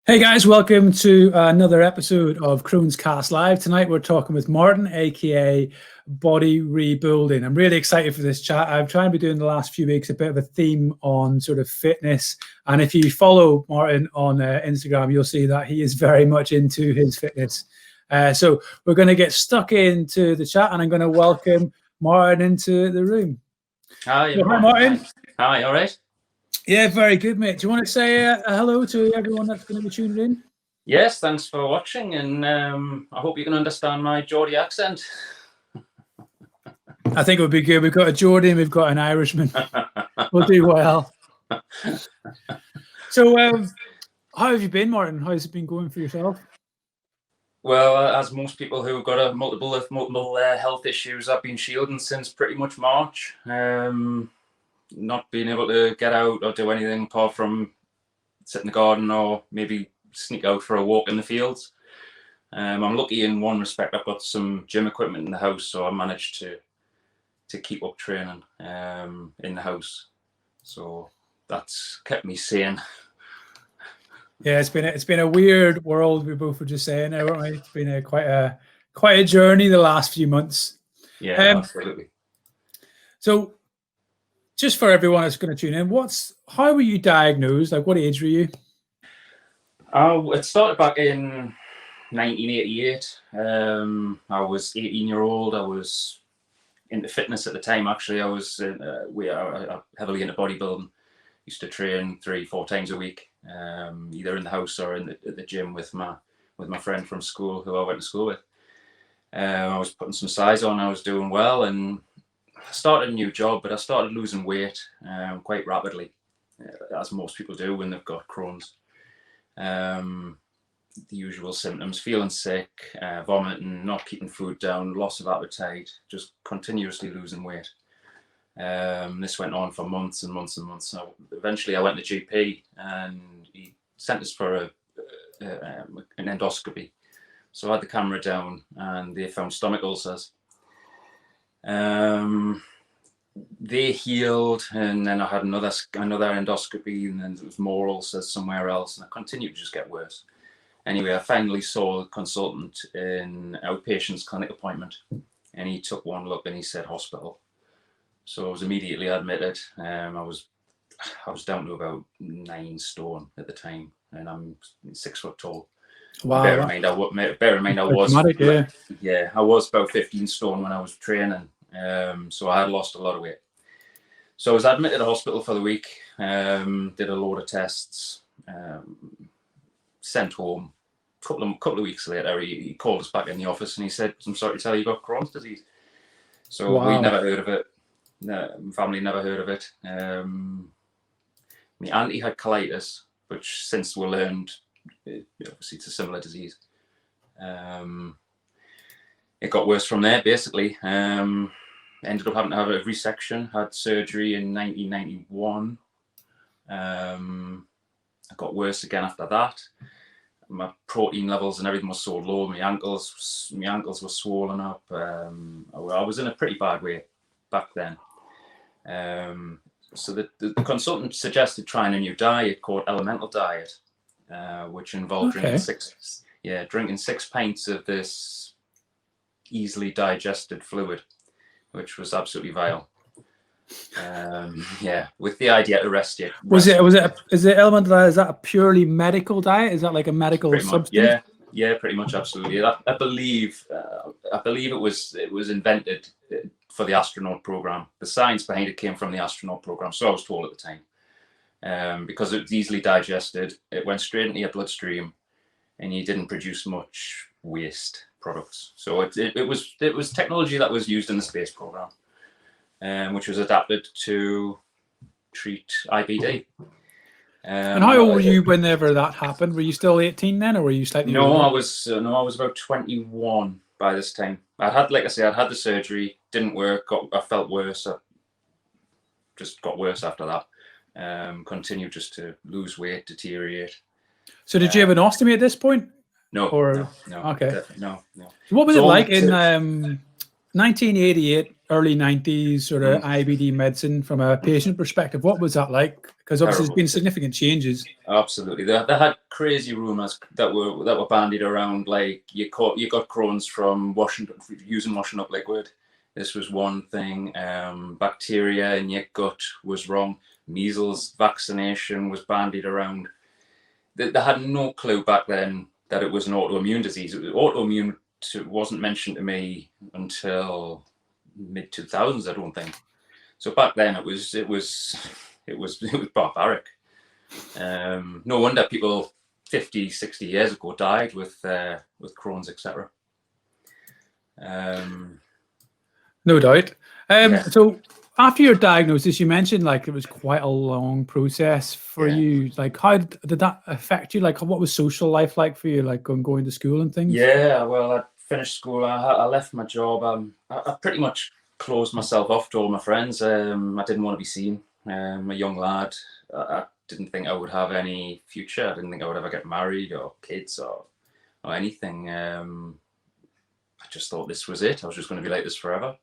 Hey guys, welcome to another episode of CrohnsCast Live. Tonight we're talking with Martin, aka Body Rebuilding. I'm really excited for this chat. I've tried to be doing the last few weeks a bit of a theme on sort of fitness. And if you follow Martin on Instagram, you'll see that he is very much into his fitness. So we're going to get stuck into the chat and I'm going to welcome Martin into the room. Hi, Hi Martin. Hi, all right? Yeah, very good, mate. Do you want to say a hello to everyone that's going to be tuning in? Yes, thanks for watching, and I hope you can understand my Geordie accent. I think it would be good. We've got a Geordie and we've got an Irishman. We'll do well. So, how have you been, Martin? How's it been going for yourself? Well, as most people who've got multiple health issues, I've been shielding since pretty much March. Not being able to get out or do anything apart from sit in the garden or maybe sneak out for a walk in the fields. I'm lucky in one respect. I've got some gym equipment in the house, so I managed to keep up training in the house. So that's kept me sane. Yeah, it's been a weird world. We both were just saying, haven't we? It's been quite a journey the last few months. Yeah, absolutely. So, just for everyone that's going to tune in, how were you diagnosed? Like, what age were you? It started back in 1988. I was 18-year-old. I was into fitness at the time. Actually, I was heavily into bodybuilding. Used to train 3-4 times a week, either in the house or at the gym with my friend from school who I went to school with. I was putting some size on. I was doing well, and I started a new job, but I started losing weight quite rapidly, as most people do when they've got Crohn's. The usual symptoms: feeling sick, vomiting, not keeping food down, loss of appetite, just continuously losing weight. This went on for months and months and months. So eventually I went to GP and he sent us for an endoscopy. So I had the camera down and they found stomach ulcers. They healed, and then I had another endoscopy, and then there was more ulcers somewhere else, and I continued to just get worse. Anyway, I finally saw a consultant in outpatient's clinic appointment, and he took one look and he said hospital. So I was immediately admitted. I was down to about 9 stone at the time, and I'm 6 foot tall. Wow. Bear in mind, I was I was about 15 stone when I was training. So I had lost a lot of weight. So I was admitted to hospital for the week, did a load of tests, sent home. Couple of weeks later, he called us back in the office and he said, "I'm sorry to tell you, you've got Crohn's disease." So Wow. We'd never heard of it. No, family never heard of it. My auntie had colitis, which since we learned, obviously it's a similar disease. It got worse from there, basically. Ended up having to have a resection, had surgery in 1991. It got worse again after that. My protein levels and everything was so low. My ankles were swollen up. I was in a pretty bad way back then. So the consultant suggested trying a new diet called elemental diet, which involved drinking 6 pints of this easily digested fluid, which was absolutely vile. With the idea to rest you. Is it elemental diet? Is that a purely medical diet? Is that like a medical substance? Yeah, pretty much, absolutely. I believe it was invented for the astronaut program. The science behind it came from the astronaut program, so I was told at the time. Because it was easily digested, it went straight into your bloodstream, and you didn't produce much waste products. So it was technology that was used in the space program, which was adapted to treat IBD. And how old were you whenever that happened? Were you still 18 then, or were you slightly older? I was about 21 by this time. I'd had the surgery, didn't work. I felt worse. I just got worse after that. Continued just to lose weight, deteriorate. So did you have an ostomy at this point? No. Okay. No. So what was it like in 1988? early 90s sort of IBD medicine from a patient perspective. What was that like? Because obviously there's been significant changes. Absolutely, they had crazy rumors that were bandied around, like you got Crohn's from using washing up liquid. This was one thing. Bacteria in your gut was wrong. Measles vaccination was bandied around. They had no clue back then that it was an autoimmune disease. Autoimmune wasn't mentioned to me until mid 2000s, I don't think. So back then it was barbaric. No wonder people 50, 60 years ago died with Crohn's, etc. No doubt. Yeah. So after your diagnosis, you mentioned like it was quite a long process for you. Like, how did that affect you? Like, what was social life like for you? Like going to school and things? Yeah, well, I finished school. I left my job. I pretty much closed myself off to all my friends. I didn't want to be seen. I'm a young lad. I didn't think I would have any future. I didn't think I would ever get married or kids or anything. I just thought this was it. I was just going to be like this forever.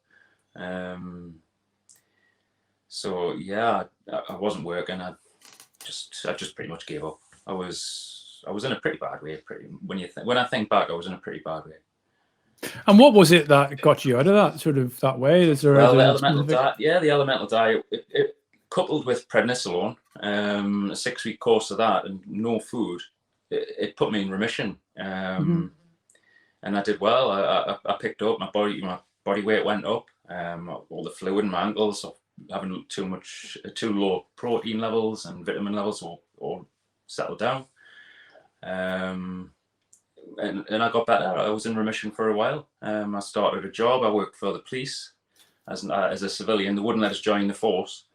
So yeah, I wasn't working. I just pretty much gave up. I was in a pretty bad way. When I think back, I was in a pretty bad way. And what was it that got you out of that sort of that way? Is there the elemental diet? Yeah, the elemental diet. It coupled with prednisolone, a 6-week course of that, and no food. It put me in remission, and I did well. I picked up my body weight went up. All the fluid in my ankles, having too low protein levels and vitamin levels all settled down. And I got better. I was in remission for a while. I started a job. I worked for the police as a civilian. They wouldn't let us join the force,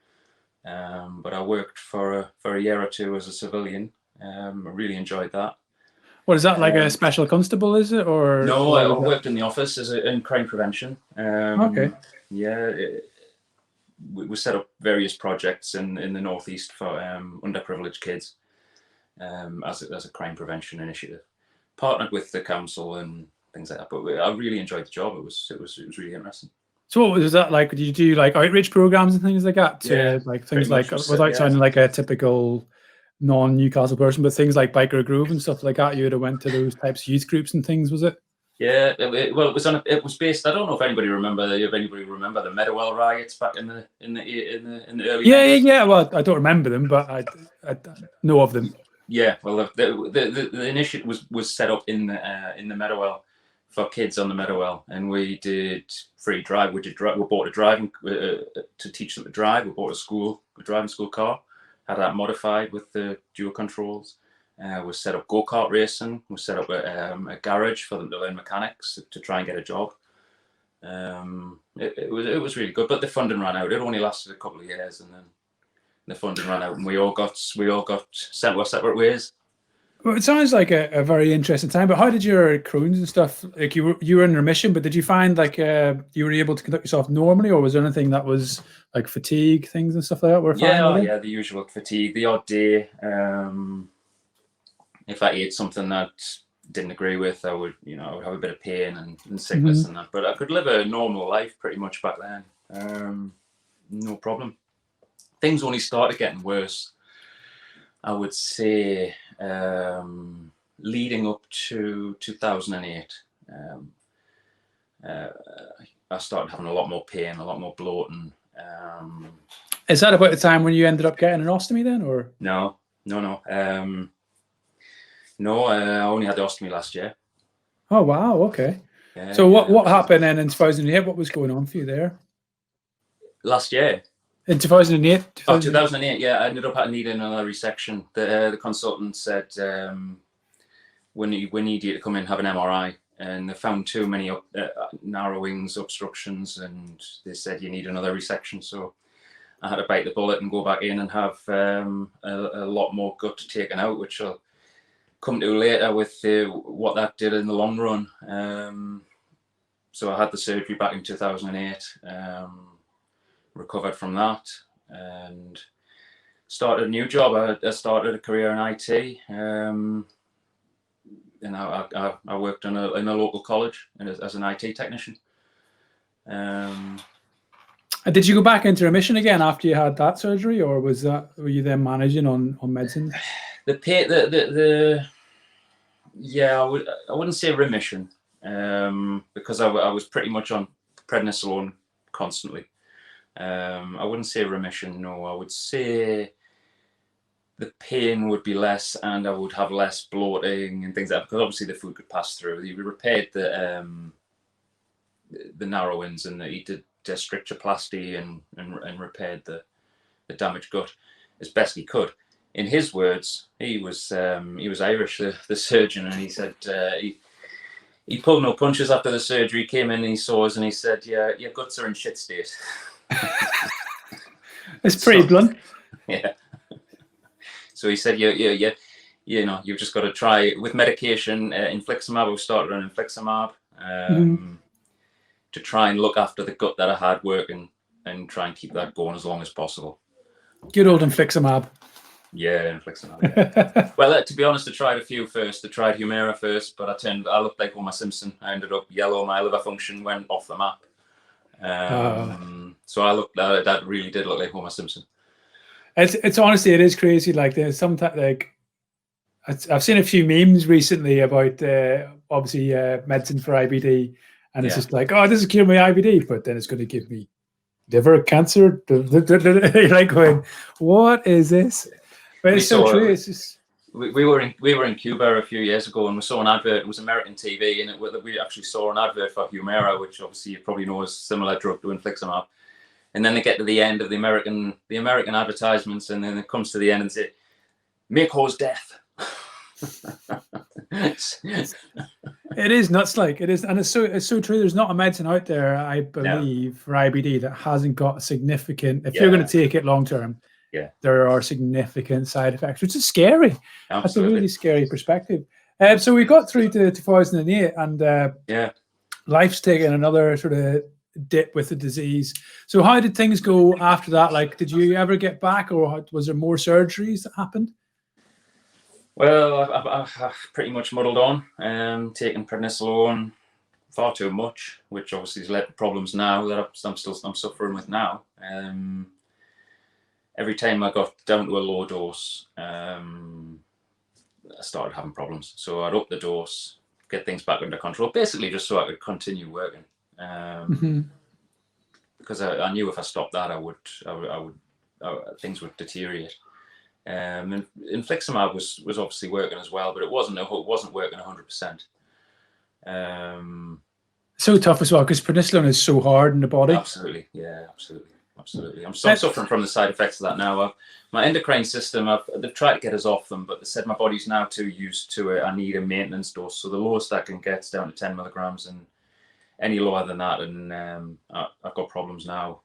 but I worked for a year or two as a civilian. I really enjoyed that. What is that, like a special constable, is it? Or no, I worked in the office in crime prevention. Okay. Yeah, we set up various projects in the northeast for underprivileged kids as a crime prevention initiative. Partnered with the council and things like that, but I really enjoyed the job. It was really interesting. So what was that like? Did you do like outreach programs and things like that? Yeah, like things like without sounding like a typical non-Newcastle person, but things like Biker Grove and stuff like that. You would have went to those types of youth groups and things, was it? Yeah, it was based. I don't know if anybody remember the Meadowell riots back in the early. Yeah. Well, I don't remember them, but I know of them. Yeah, well, the initiative was set up in the Meadowell for kids on the Meadowell, and we did free drive. We bought a driving to teach them to drive. We bought a driving school car, had that modified with the dual controls. We set up go-kart racing. We set up a garage for them to learn mechanics to try and get a job. It was really good, but the funding ran out. It only lasted a couple of years, and then the funding ran out, and we all got sent our separate ways. Well, it sounds like a very interesting time. But how did your Crohn's and stuff? Like you were in remission, but did you find like you were able to conduct yourself normally, or was there anything that was like fatigue things and stuff like that? Yeah, the usual fatigue, the odd day. If I ate something that didn't agree with, I would have a bit of pain and sickness and that. But I could live a normal life pretty much back then, no problem. Things only started getting worse, I would say, leading up to 2008. I started having a lot more pain, a lot more bloating. Is that about the time when you ended up getting an ostomy then, or? No. No, I only had the ostomy last year. Oh wow, okay. Yeah, so what happened then in 2008? What was going on for you there? Last year? In 2008? 2008, yeah. I ended up needing another resection. The consultant said, we need you to come in and have an MRI. And they found too many narrowings, obstructions, and they said you need another resection. So I had to bite the bullet and go back in and have a lot more gut taken out, which I'll come to later with what that did in the long run. So I had the surgery back in 2008, recovered from that, and started a new job. I started a career in IT. And I worked in a local college as an IT technician. And did you go back into remission again after you had that surgery, or were you then managing on medicine? The pain, yeah, I wouldn't say remission, because I was pretty much on prednisolone constantly. I wouldn't say remission, no. I would say the pain would be less, and I would have less bloating and things like that, because obviously the food could pass through. He repaired the narrowings, and he did strictureplasty and repaired the damaged gut as best he could. In his words, he was Irish, the surgeon, and he said he pulled no punches after the surgery. He came in and he saw us and he said, "Yeah, your guts are in shit state." It's pretty blunt. Yeah. So he said, you know, you've just got to try with medication. Infliximab, we started on infliximab to try and look after the gut that I had working and try and keep that going as long as possible. Good old infliximab. Yeah, infliximab. Yeah. Well, to be honest, I tried a few first. I tried Humira first, but I looked like Homer Simpson. I ended up yellow. My liver function went off the map. So that really did look like Homer Simpson. It's honestly, it is crazy. Like there's sometimes, like I've seen a few memes recently about obviously medicine for IBD, and it's just like, oh, this is cure my IBD, but then it's going to give me liver cancer. You're like going, what is this? But it's so true. It's just... we were in Cuba a few years ago, and we saw an advert. It was American TV, and we actually saw an advert for Humira, which obviously you probably know is a similar drug to infliximab. And then they get to the end of the American advertisements, and then it comes to the end and say, "May cause death." It is nuts, like it is, and it's so true. There's not a medicine out there, I believe, for IBD that hasn't got a significant. If you're going to take it long term, there are significant side effects, which is scary. Absolutely. That's a really scary perspective. So we got through to 2008, and life's taken another sort of dip with the disease. So how did things go after that? Like, did you ever get back, or was there more surgeries that happened? Well, I've pretty much muddled on, taking prednisolone far too much, which obviously has led to problems now that I'm suffering with now. Every time I got down to a low dose, I started having problems. So I'd up the dose, get things back under control, basically just so I could continue working. Because I knew if I stopped that, I would things would deteriorate. And infliximab was obviously working as well, but it wasn't working 100%. So tough as well, because prednisolone is so hard in the body. Absolutely, yeah, absolutely. I'm suffering from the side effects of that now. My endocrine system, they've tried to get us off them, but they said my body's now too used to it. I need a maintenance dose, so the lowest I can get is down to 10 milligrams, and any lower than that, and I've got problems now.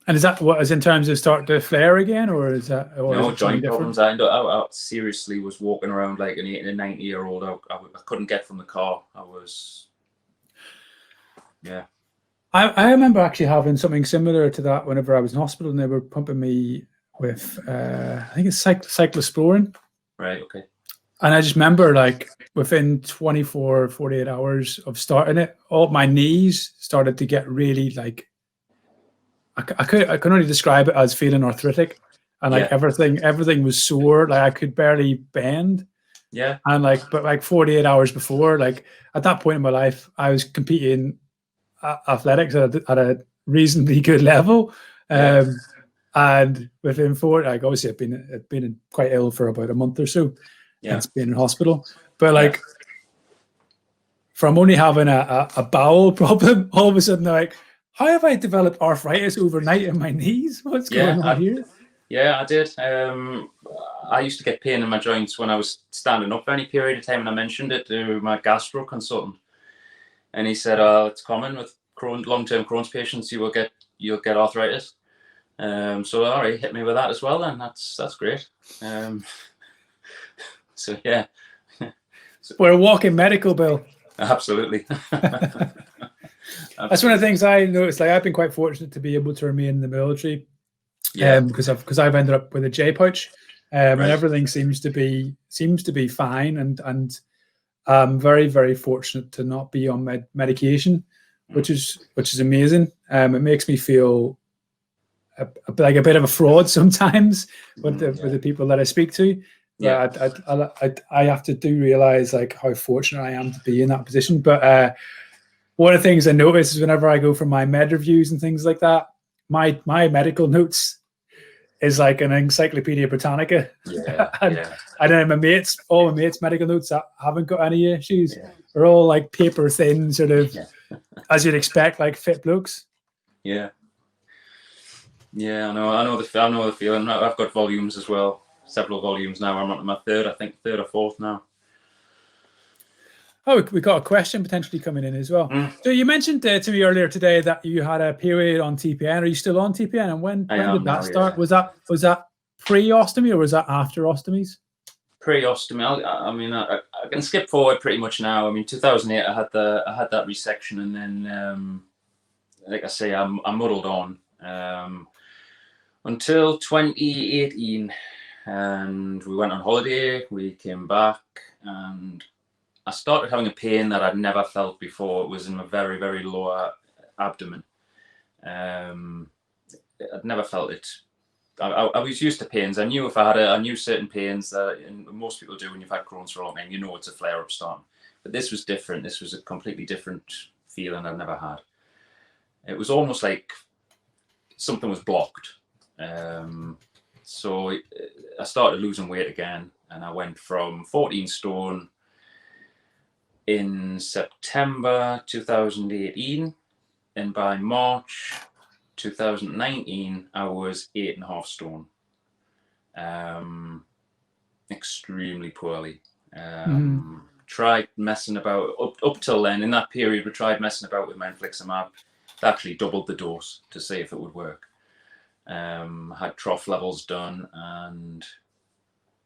And is that what is in terms of start to flare again, or is that no joint problems? I seriously was walking around like an 80 and 90-year-old. I couldn't get from the car. I remember actually having something similar to that whenever I was in hospital, and they were pumping me with I think it's cyclosporin. Right. Okay. And I just remember, like, within 24, 48 hours of starting it, all my knees started to get really, like, I can only describe it as feeling arthritic, and like everything was sore. Like I could barely bend. Yeah. And but 48 hours before, like at that point in my life, I was competing athletics at a reasonably good level. And within obviously I've been quite ill for about a month or so. Yeah. It's been in hospital, but like from only having a bowel problem, all of a sudden, like, how have I developed arthritis overnight in my knees? What's going on here? Yeah, I did. I used to get pain in my joints when I was standing up for any period of time, and I mentioned it to my gastro consultant, and he said, "Oh, it's common with long-term Crohn's patients. You'll get arthritis." So all right, hit me with that as well. Then that's great. So yeah, we're a walking medical bill. Absolutely. That's one of the things I noticed. Like I've been quite fortunate to be able to remain in the military, because I've ended up with a J pouch, and everything seems to be fine. And I'm very, very fortunate to not be on medication which is amazing. It makes me feel like a bit of a fraud sometimes with the people that I speak to. But I have to realize like how fortunate I am to be in that position. But one of the things I notice is whenever I go for my med reviews and things like that, my medical notes is like an Encyclopedia Britannica. And then all my mates' medical notes that haven't got any issues are all like paper thin, sort of as you'd expect, like fit blokes. Yeah, I know the feeling. I've got volumes as well, several volumes now. I'm on my third or fourth now. Oh, we got a question potentially coming in as well. So you mentioned to me earlier today that you had a period on TPN. Are you still on TPN? And when did that start? Yeah. Was that pre-ostomy or was that after ostomies? Pre-ostomy. I can skip forward pretty much now. I mean, 2008, I had that resection, and then, like I say, I muddled on until 2018, and we went on holiday. We came back, and I started having a pain that I'd never felt before. It was in my very, very lower abdomen. I'd never felt it. I was used to pains. I knew I knew certain pains that, and most people do when you've had Crohn's for a long time, you know it's a flare-up starting. But this was different. This was a completely different feeling I've never had. It was almost like something was blocked. So I started losing weight again, and I went from 14 stone in September 2018, and by March 2019 I was 8.5 stone. Extremely poorly. Tried messing about up till then. In that period, we tried messing about with infliximab. Actually doubled the dose to see if it would work. Had trough levels done and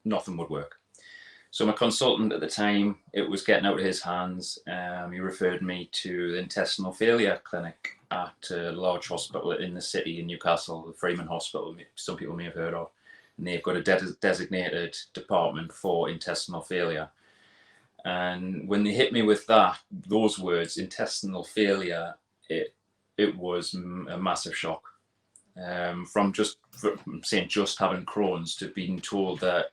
nothing would work. So my consultant at the time, it was getting out of his hands. He referred me to the intestinal failure clinic at a large hospital in the city in Newcastle, the Freeman Hospital, some people may have heard of. And they've got a designated department for intestinal failure. And when they hit me with those words, intestinal failure, it was a massive shock. From just having Crohn's to being told that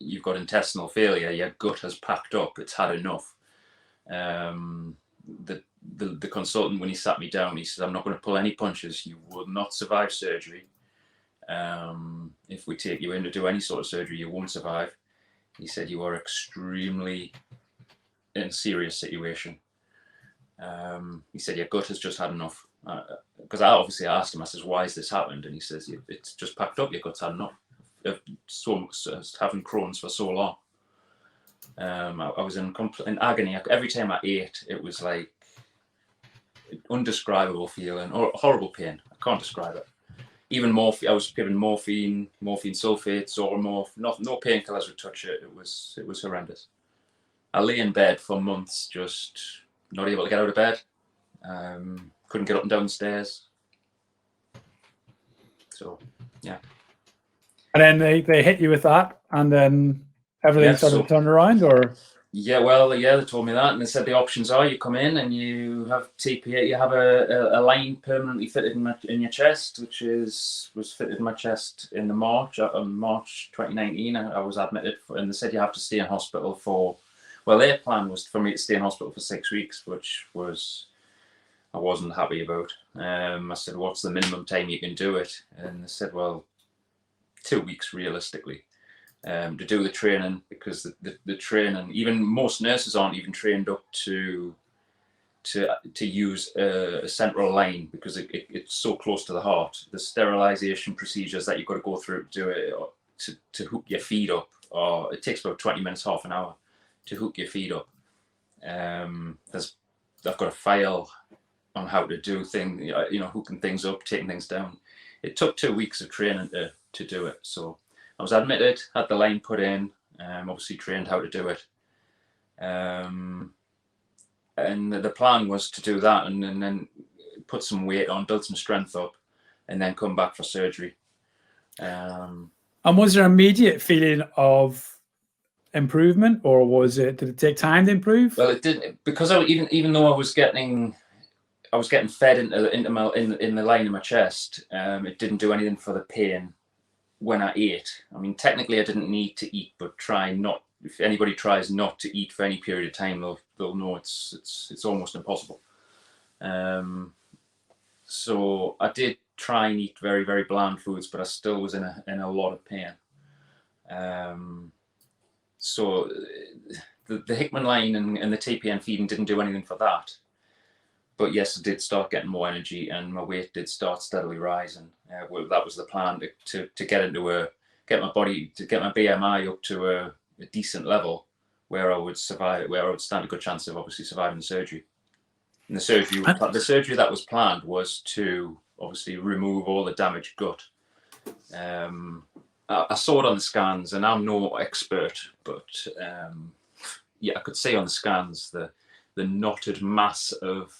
you've got intestinal failure, your gut has packed up, it's had enough. The consultant, when he sat me down, he said, I'm not going to pull any punches. You will not survive surgery. If we take you in to do any sort of surgery, you won't survive. He said, you are extremely in a serious situation. He said, your gut has just had enough. Because I asked him, I says, why has this happened? And he says, it's just packed up, your gut's had enough. Having Crohn's for so long. I was in agony. Every time I ate, it was like undescribable feeling or horrible pain. I can't describe it. Even morphine, I was given morphine sulfate, Zoromorph. No painkillers would touch it. It was horrendous. I lay in bed for months, just not able to get out of bed. Couldn't get up and down the stairs. So, yeah. And then they hit you with that, and then everything started to turn around, or? Yeah, they told me that, and they said the options are you come in and you have TPA, you have a line permanently fitted in your chest, which was fitted in my chest in March 2019. I was admitted, and they said you have to stay in hospital for. Well, their plan was for me to stay in hospital for 6 weeks, which I wasn't happy about. I said, what's the minimum time you can do it? And they said, well, 2 weeks realistically, to do the training, because the training, even most nurses aren't even trained up to use a central line, because it's so close to the heart. The sterilization procedures that you've got to go through to do it, or to hook your feet up, or it takes about 20 minutes, half an hour to hook your feet up. I've got a file on how to do things, hooking things up, taking things down. It took 2 weeks of training to do it. So I was admitted, had the line put in, obviously trained how to do it. And the plan was to do that and then put some weight on, build some strength up, and then come back for surgery. And was there immediate feeling of improvement, or did it take time to improve? Well, it didn't, because even though I was getting I was getting fed in the line of my chest. It didn't do anything for the pain when I ate. I mean, technically I didn't need to eat, but if anybody tries not to eat for any period of time, they'll know it's almost impossible. So I did try and eat very, very bland foods, but I still was in a lot of pain. So the Hickman line and the TPN feeding didn't do anything for that. But yes, I did start getting more energy, and my weight did start steadily rising. That was the plan, to get my BMI up to a decent level where I would survive, where I would stand a good chance of obviously surviving the surgery. And the surgery that was planned was to obviously remove all the damaged gut. I saw it on the scans, and I'm no expert, but I could see on the scans the knotted mass of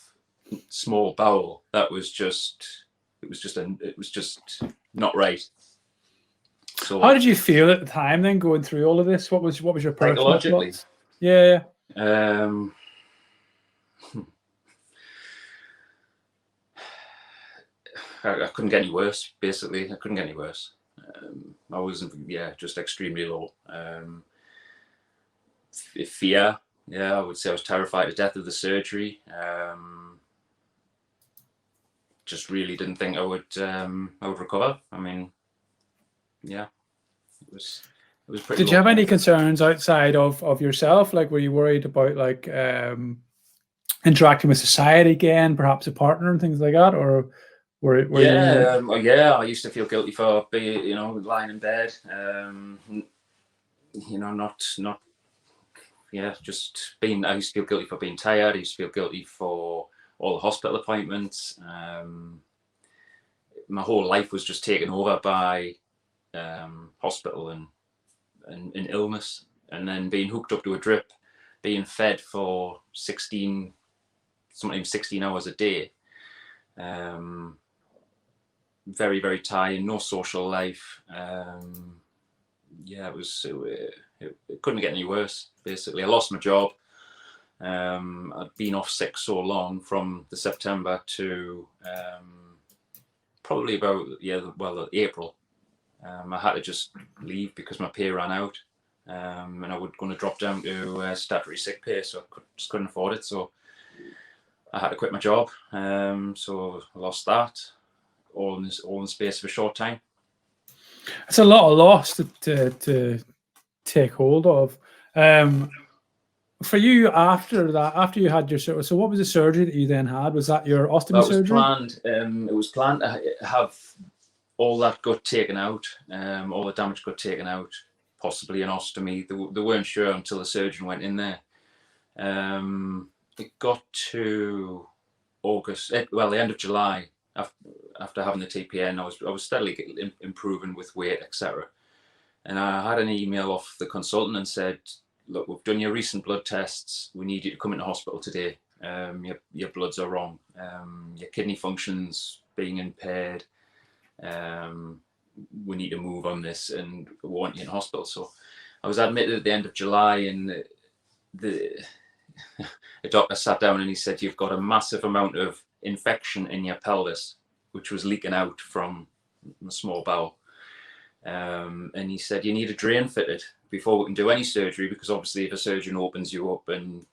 small bowel. It was just not right. So how did you feel at the time then, going through all of this? What was your personal thoughts? Yeah. I couldn't get any worse. Basically, I couldn't get any worse. I was just extremely low. Fear. I would say I was terrified to death of the surgery. Just really didn't think I would recover. I mean, it was pretty. Did you have any concerns outside of yourself? Like, were you worried about like interacting with society again, perhaps a partner and things like that, or were you? I used to feel guilty for being, lying in bed. Just being. I used to feel guilty for being tired. I used to feel guilty for all the hospital appointments. My whole life was just taken over by hospital and illness, and then being hooked up to a drip, being fed for 16 hours a day. Very, very tired, no social life. It couldn't get any worse. Basically, I lost my job. I'd been off sick so long from the September to probably about April. I had to just leave because my pay ran out, and I was going to drop down to statutory sick pay, so I just couldn't afford it. So I had to quit my job. So I lost that all in the space of a short time. It's a lot of loss to take hold of. For you, after you had your surgery, so what was the surgery that you then had? Was that your ostomy surgery? It was planned to have all that gut taken out, all the damaged gut taken out, possibly an ostomy. They weren't sure until the surgeon went in there. It got to the end of July. After having the TPN, I was steadily improving with weight, etc. And I had an email off the consultant and said, "Look, we've done your recent blood tests. We need you to come into hospital today. Your bloods are wrong. Your kidney function's being impaired. We need to move on this, and we want you in hospital." So I was admitted at the end of July, and the doctor sat down and he said, "You've got a massive amount of infection in your pelvis, which was leaking out from the small bowel." And he said, "You need a drain fitted before we can do any surgery, because obviously if a surgeon opens you up and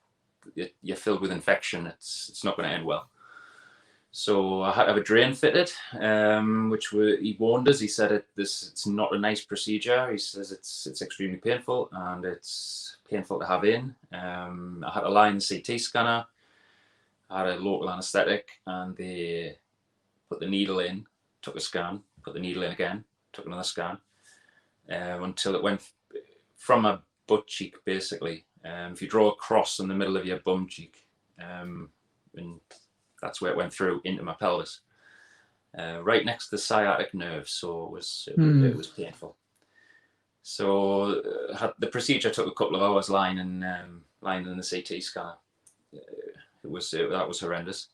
you're filled with infection, it's not going to end well." So I had to have a drain fitted, he warned us. He said it's not a nice procedure. He says it's extremely painful, and it's painful to have in. I had to lie in the CT scanner. I had a local anaesthetic, and they put the needle in, took a scan, put the needle in again, took another scan, until it went from my butt cheek, basically. If you draw a cross in the middle of your bum cheek, and that's where it went through into my pelvis, right next to the sciatic nerve. So it was painful. So the procedure took a couple of hours lying in the CT scanner. That was horrendous.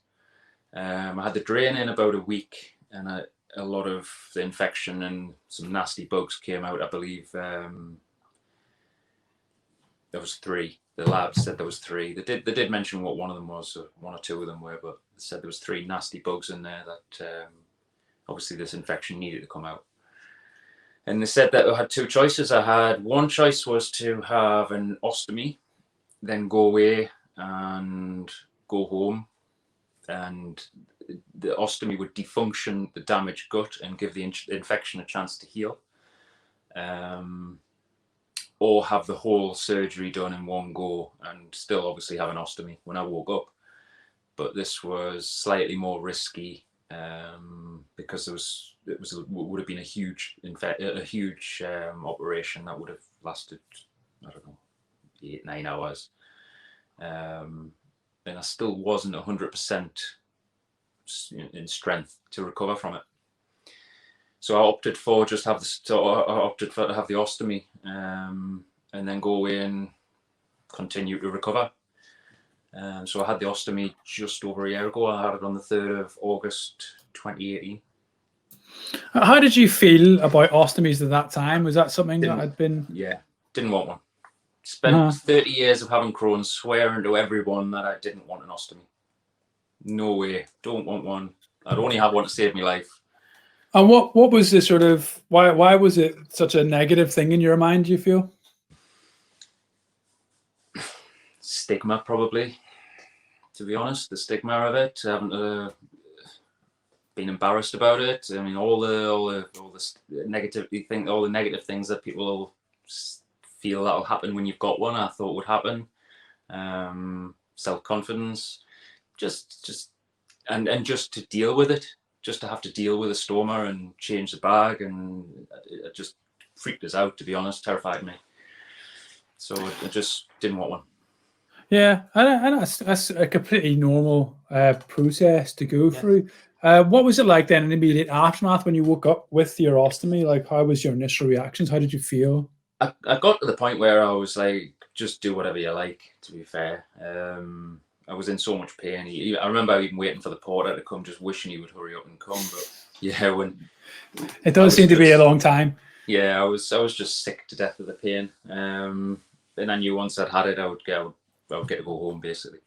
I had the drain in about a week, and a lot of the infection and some nasty bugs came out. I believe there was 3. The lab said there was 3. They did mention what one of them was, or 1 or 2 of them were, but they said there was 3 nasty bugs in there that obviously this infection needed to come out. And they said that I had 2 choices. I had one choice was to have an ostomy, then go away and go home, and the ostomy would defunction the damaged gut and give the infection a chance to heal, or have the whole surgery done in one go and still obviously have an ostomy when I woke up. But this was slightly more risky because it would have been a huge operation that would have lasted, I don't know, 8-9 hours. And I still wasn't 100% in strength to recover from it. So I opted for to have the ostomy, and then go away and continue to recover. So I had the ostomy just over a year ago. I had it on the 3rd of August 2018. How did you feel about ostomies at that time? Was that something that had been... Yeah, didn't want one. Spent 30 years of having Crohn swearing to everyone that I didn't want an ostomy. No way, don't want one. I'd only have one to save my life. And what was the sort of, why was it such a negative thing in your mind, do you feel? Stigma, probably, to be honest. The stigma of it. I haven't been embarrassed about it. I mean, all the negativity thing, all the negative things that people feel that'll happen when you've got one, I thought would happen. Self-confidence, just to deal with it, just to have to deal with a stoma and change the bag, and it just freaked us out, to be honest, terrified me. So I just didn't want one. Yeah, and that's a completely normal process to go through. What was it like then in the immediate aftermath when you woke up with your ostomy? Like, how was your initial reactions? How did you feel? I got to the point where I was like, just do whatever you like, to be fair. I was in so much pain. I remember even waiting for the porter to come, just wishing he would hurry up and come. But yeah, when it does seem to be a long time. Yeah, I was just sick to death of the pain. And I knew once I'd had it, I would get to go home, basically.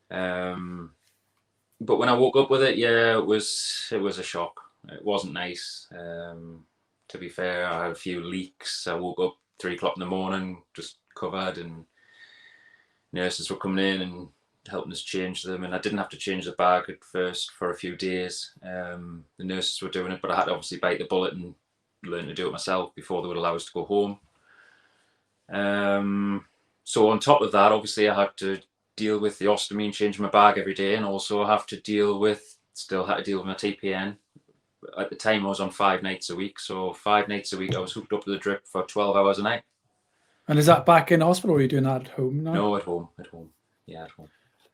But when I woke up with it, yeah, it was a shock. It wasn't nice. To be fair, I had a few leaks. I woke up 3 o'clock in the morning, just covered, and nurses were coming in and helping us change them. And I didn't have to change the bag at first for a few days. The nurses were doing it, but I had to obviously bite the bullet and learn to do it myself before they would allow us to go home. So on top of that, obviously I had to deal with the ostomy and change my bag every day, and also I have to still had to deal with my TPN. At the time I was on 5 nights a week, so 5 nights a week I was hooked up to the drip for 12 hours a night. And is that back in hospital, or are you doing that at home now? No, at home. Yeah, at home.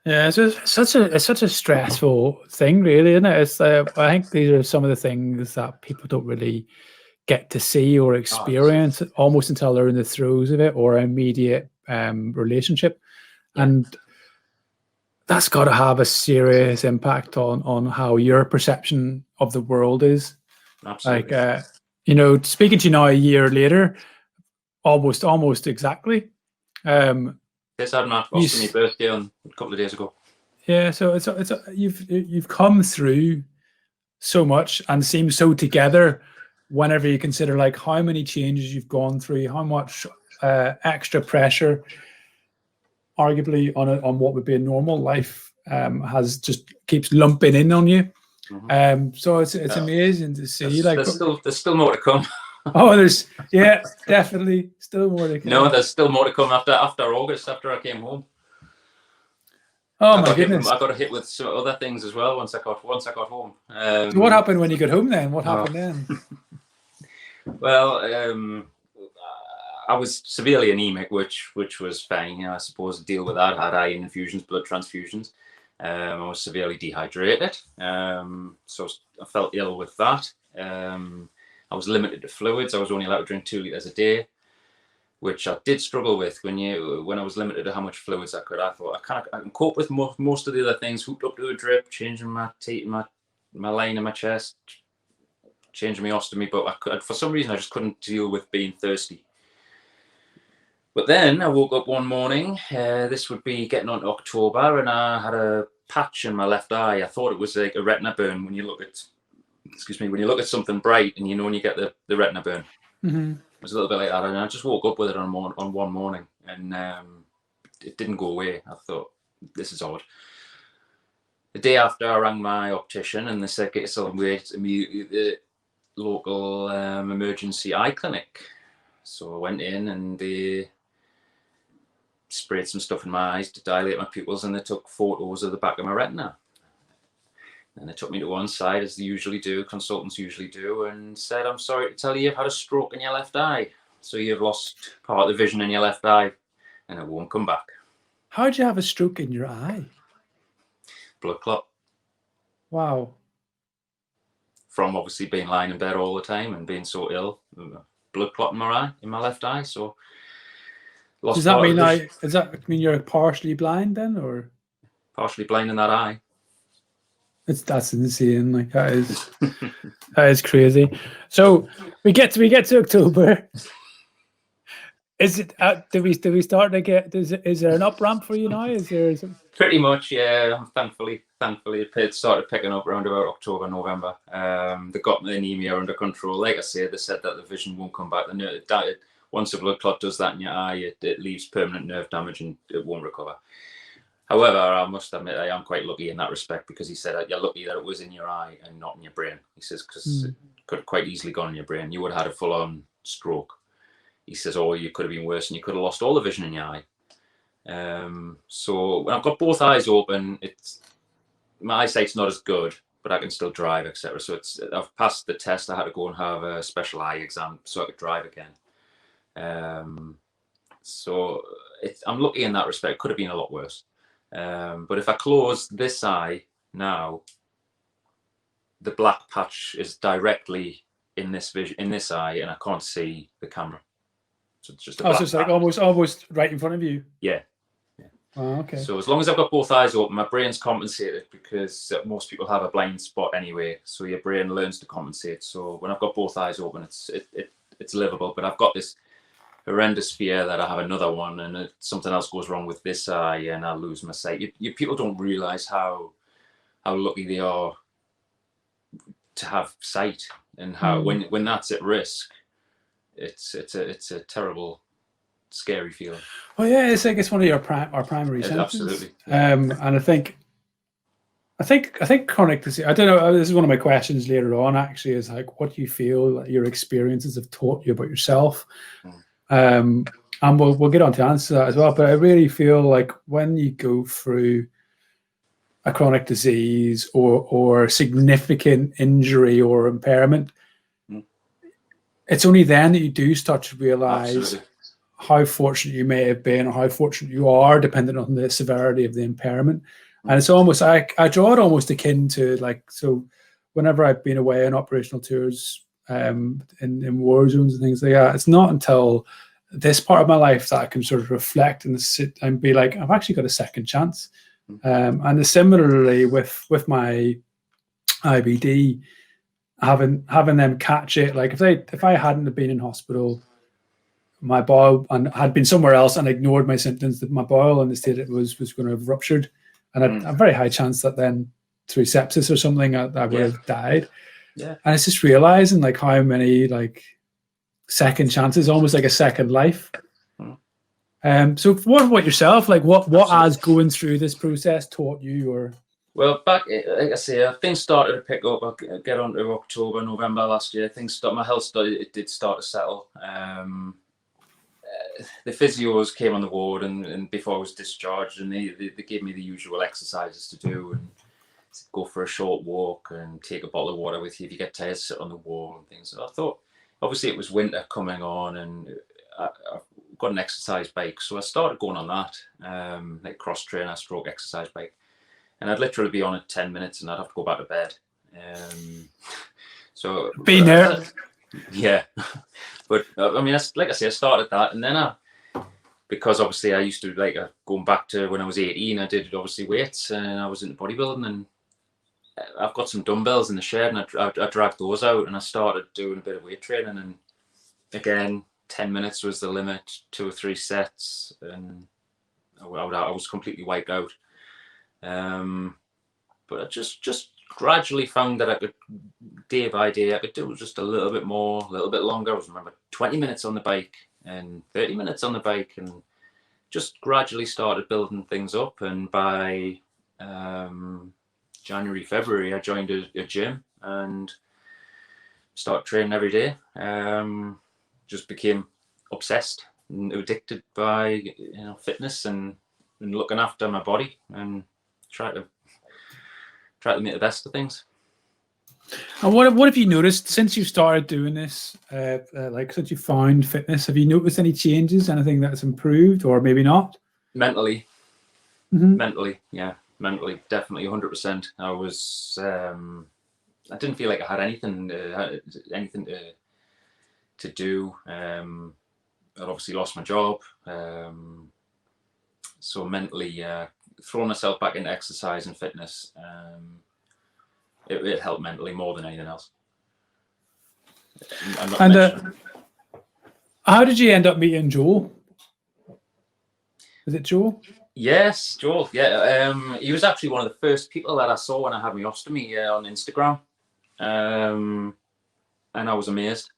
Yeah, it's such a stressful thing, really, isn't it? It's I think these are some of the things that people don't really get to see or experience almost until they're in the throes of it or immediate relationship. Yeah. And that's got to have a serious impact on how your perception of the world is. Absolutely. Like, speaking to you now a year later, almost exactly. This had my ostomy birthday on a couple of days ago. Yeah, so you've come through so much and seem so together whenever you consider like how many changes you've gone through, how much extra pressure arguably on what would be a normal life has just keeps lumping in on you. Mm-hmm. So it's amazing to see. There's still more to come. Oh, definitely still more to come. No, there's still more to come after August, after I came home. Oh my goodness! I got a hit with some other things as well once I got home. So what happened when you got home then? What happened then? Well, I was severely anemic, which was fine. I suppose to deal with that. I had iron infusions, blood transfusions. I was severely dehydrated, so I felt ill with that. I was limited to fluids. I was only allowed to drink 2 liters a day, which I did struggle with when I was limited to how much fluids I could. I thought I can cope with most of the other things, hooked up to a drip, changing my line in my chest, changing my ostomy, but for some reason I just couldn't deal with being thirsty. But then I woke up one morning, this would be getting on to October, and I had a patch in my left eye. I thought it was like a retina burn when you look at, when you look at something bright and when you get the retina burn. Mm-hmm. It was a little bit like that, and I just woke up with it on one morning, and it didn't go away. I thought, this is odd. The day after, I rang my optician, and they said, get yourself wait immediately the local emergency eye clinic. So I went in, and they sprayed some stuff in my eyes to dilate my pupils, and they took photos of the back of my retina. And they took me to one side, as they usually do, consultants usually do, and said, I'm sorry to tell you, you've had a stroke in your left eye. So you've lost part of the vision in your left eye, and it won't come back. How'd you have a stroke in your eye? Blood clot. Wow. From obviously being lying in bed all the time and being so ill. Blood clot in my eye, in my left eye. So does that mean you're partially blind then, or partially blind in that eye? That's insane. Like that is crazy. So we get to October. Is it? Do we start to get? Is there an up ramp for you now? Is there? Pretty much, yeah. Thankfully, it started picking up around about October, November. They got the anemia under control. Like I said, they said that the vision won't come back. Once a blood clot does that in your eye, it leaves permanent nerve damage and it won't recover. However, I must admit I am quite lucky in that respect, because he said you're lucky that it was in your eye and not in your brain. He says, because it could have quite easily gone in your brain. You would have had a full-on stroke. He says, oh, you could have been worse and you could have lost all the vision in your eye. So when I've got both eyes open, my eyesight's not as good, but I can still drive, etc. So I've passed the test. I had to go and have a special eye exam so I could drive again. So I'm lucky in that respect. It could have been a lot worse. But if I close this eye now, the black patch is directly in this eye, and I can't see the camera. So it's just so it's like almost right in front of you. Yeah. Oh, okay. So as long as I've got both eyes open, my brain's compensated, because most people have a blind spot anyway. So your brain learns to compensate. So when I've got both eyes open, it's livable. But I've got this horrendous fear that I have another one, and something else goes wrong with this eye, and I'll lose my sight. People don't realize how lucky they are to have sight, and how when that's at risk, it's a terrible, scary feeling. Well, yeah, it's like it's one of our primary symptoms. Absolutely. And I think chronic disease. I don't know. This is one of my questions later on. Actually, is like, what do you feel that your experiences have taught you about yourself? And we'll get on to answer that as well. But I really feel like when you go through a chronic disease or significant injury or impairment, it's only then that you do start to realize how fortunate you may have been, or how fortunate you are, depending on the severity of the impairment. And it's almost, I draw it almost akin to, like, so whenever I've been away on operational tours in war zones and things like that, it's not until this part of my life that I can sort of reflect and sit and be like, I've actually got a second chance. And similarly with my IBD, having them catch it, like if I hadn't have been in hospital, my bowel, and had been somewhere else and ignored my symptoms, that my bowel in the state it was going to have ruptured, and a very high chance that then through sepsis or something I would have died. Yeah. And it's just realizing like how many like second chances, almost like a second life. So what about yourself? Like what has going through this process taught you? Or well, back, like I say, things started to pick up. I get on to October, November last year. My health did start to settle. The physios came on the ward and before I was discharged, and they gave me the usual exercises to do, and go for a short walk and take a bottle of water with you. If you get tired, sit on the wall and things. So I thought, obviously it was winter coming on, and I've got an exercise bike, so I started going on that, like cross trainer stroke exercise bike, and I'd literally be on it 10 minutes and I'd have to go back to bed. So been there. Yeah. But I mean, like I say, I started that, and then because obviously I used to like going back to when I was 18, I did obviously weights, and I was into bodybuilding, and I've got some dumbbells in the shed, and I dragged those out, and I started doing a bit of weight training, and again 10 minutes was the limit, 2 or 3 sets, and I was completely wiped out. But I just gradually found that I could, day by day, I could do just a little bit more, a little bit longer. I was, remember, 20 minutes on the bike and 30 minutes on the bike, and just gradually started building things up. And by January, February, I joined a gym and started training every day. Just became obsessed and addicted by fitness and looking after my body, and try to make the best of things. And what have you noticed since you started doing this? Like since you found fitness, have you noticed any changes? Anything that's improved, or maybe not? Mentally, mentally, definitely 100%. I was, I didn't feel like I had anything to do. I'd obviously lost my job, so mentally, throwing myself back into exercise and fitness, it helped mentally more than anything else. And how did you end up meeting Joel? Was it Joel? Yes, Joel. Yeah, he was actually one of the first people that I saw when I had my ostomy on Instagram, and I was amazed.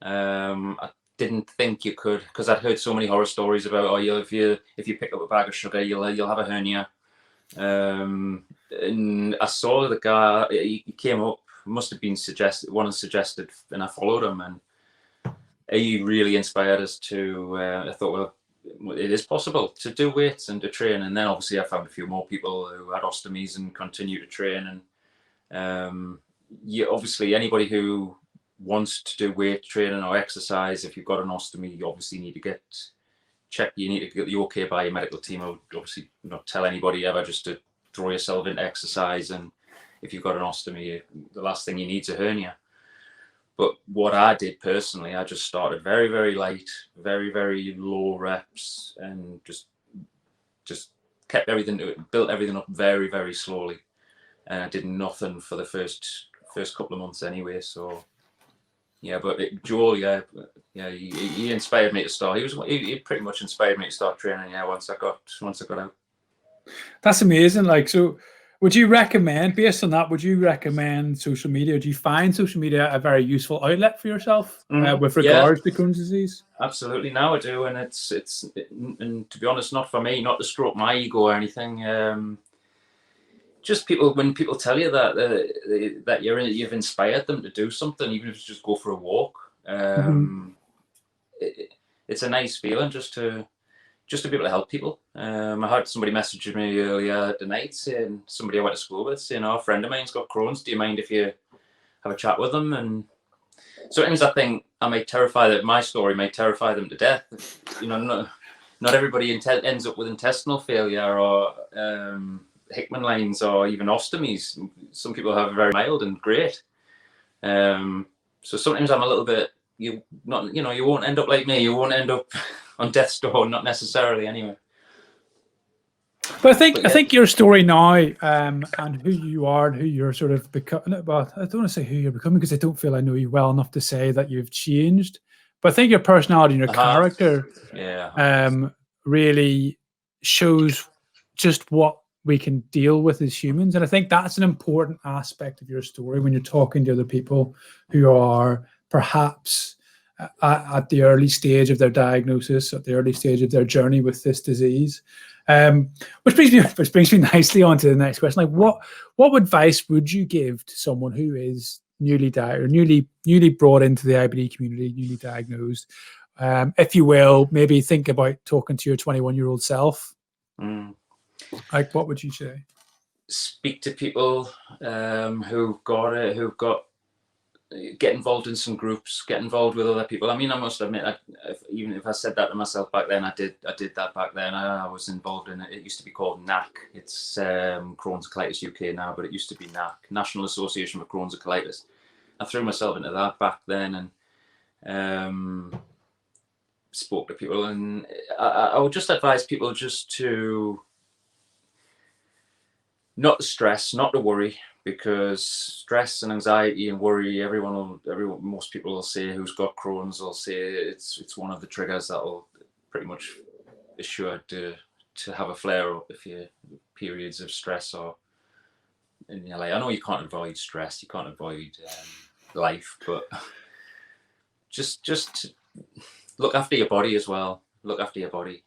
I didn't think you could, because I'd heard so many horror stories about, if you pick up a bag of sugar, you'll have a hernia. And I saw the guy. He came up. Must have been suggested, and I followed him, and he really inspired us to. I thought, well, it is possible to do weights and to train. And then obviously I found a few more people who had ostomies and continue to train. And obviously anybody who wants to do weight training or exercise, if you've got an ostomy, you obviously need to get checked. You need to get the okay by your medical team. I would obviously not tell anybody ever just to throw yourself into exercise. And if you've got an ostomy, the last thing you need is a hernia. But what I did personally, I just started very, very light, very, very low reps, and just kept everything, built everything up very, very slowly. And I did nothing for the first couple of months anyway. So yeah, but Joel, he inspired me to start. He pretty much inspired me to start training. Yeah, once I got out. That's amazing. Like, so would you recommend, based on that, would you recommend social media? Do you find social media a very useful outlet for yourself with regards to Crohn's disease? Absolutely, now I do, and it's and to be honest, not for me, not to stroke my ego or anything. Just when people tell you that you've inspired them to do something, even if it's just go for a walk. It's a nice feeling just to be able to help people. I had somebody message me earlier tonight saying, somebody I went to school with, saying, a friend of mine's got Crohn's. Do you mind if you have a chat with them? And sometimes I think my story may terrify them to death. Not everybody ends up with intestinal failure or Hickman lines or even ostomies. Some people have very mild and great. So sometimes I'm a little bit, you won't end up like me. You won't end up on death's door, not necessarily anyway. But I think your story now, and who you are and who you're sort of becoming. Well, I don't want to say who you're becoming because I don't feel I know you well enough to say that you've changed. But I think your personality and your character, really shows just what we can deal with as humans. And I think that's an important aspect of your story when you're talking to other people who are perhaps at the early stage of their diagnosis, at the early stage of their journey with this disease. Which brings me nicely on to the next question. Like, what advice would you give to someone who is newly brought into the IBD community, newly diagnosed? If you will, maybe think about talking to your 21-year-old self. Like, what would you say? Speak to people who've got get involved in some groups, get involved with other people. I mean, I must admit, even if I said that to myself back then, I did that back then. I was involved in it. It used to be called NAC. It's Crohn's Colitis UK now, but it used to be NAC, National Association for Crohn's and Colitis. I threw myself into that back then and spoke to people. And I would just advise people just to Not the stress, not the worry, because stress and anxiety and worry, most people will say who's got Crohn's will say it's one of the triggers that'll pretty much assured to have a flare up if you periods of stress or in your life. I know you can't avoid stress, you can't avoid life, but just look after your body as well. Look after your body